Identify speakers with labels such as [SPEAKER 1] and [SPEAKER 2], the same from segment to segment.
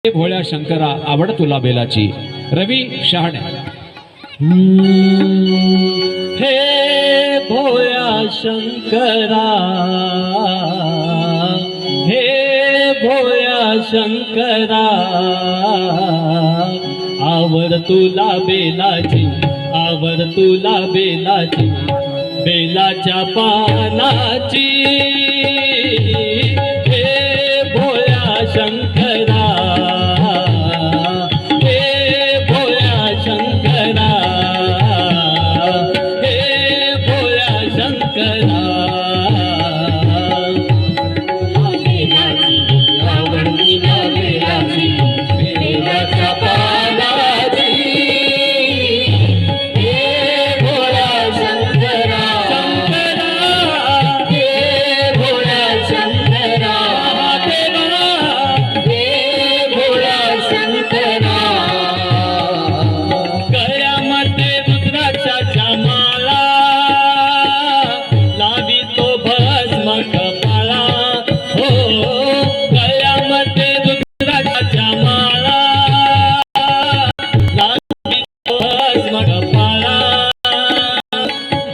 [SPEAKER 1] भोळ्या शंकरा आवड तुला बेलाची. रवी शहाणे.
[SPEAKER 2] हे भोळ्या शंकरा, हे भोळ्या शंकरा, आवड तुला बेलाची, आवड तुला बेलाची, बेलाच्या पानाची. हे भोळ्या शंकरा, हे भोळ्या शंकरा, हे भोळ्या शंकरा, आवड तुला बेलाची, बेलाच्या पानाची. हे भोळ्या शंकरा, हे भोळ्या शंकरा, हे भोळ्या शंकरा. गळ्यामध्ये रुद्राक्षाच्या माळा, लावितो भस्म कपाळा. हो, गळ्यामध्ये रुद्राक्षाच्या माळा, लावितो भस्म कपाळा.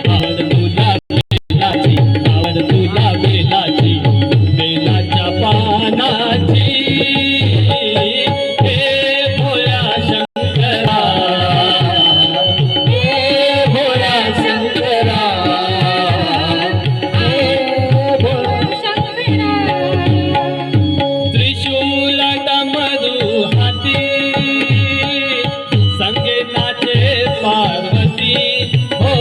[SPEAKER 2] आवड तुला बेलाची, आवड तुला बेलाची, बेलाच्या पानाची. हे भोळ्या शंकरा, हे भोळ्या शंकरा, हे भोळ्या शंकरा. त्रिशूल डमरू हाती, संगे नाचे पार्वती. हो,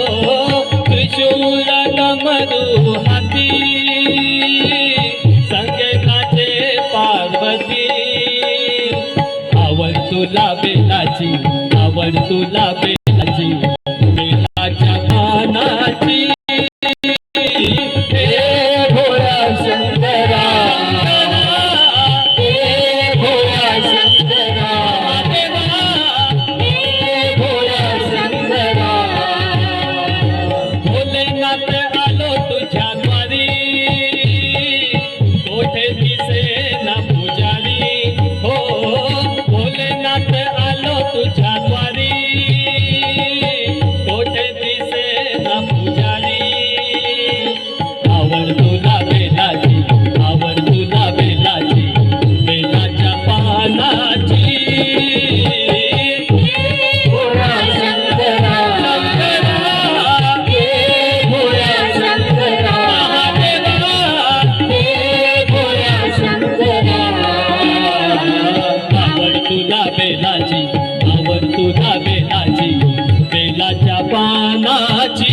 [SPEAKER 2] त्रिशूल डमरू हाती, संगे नाचे पार्वती. आवड तुला बेलाची, आवड तुला बेलाची, बेलाच्या पानाची. हे भोळ्या शंकरा, हे भोळ्या शंकरा, हे भोळ्या शंकरा. भोलेनाथ आलो तुझ्या द्वारी, कोठे दिसेना पुजारी. हो, भोलेनाथ आलो तुझ्या द्वारी, कोठे दिसेना पुजारी. आवड तुला बेलाची, आवड तुला बेलाची, बेलाच्या पानाची. भोळ्या शंकरा, हे भोळ्या शंकरा, हे भोळ्या शंकरा. आवड तुला बेलाची, आवड तुला बेलाची, बेलाच्या पानाची.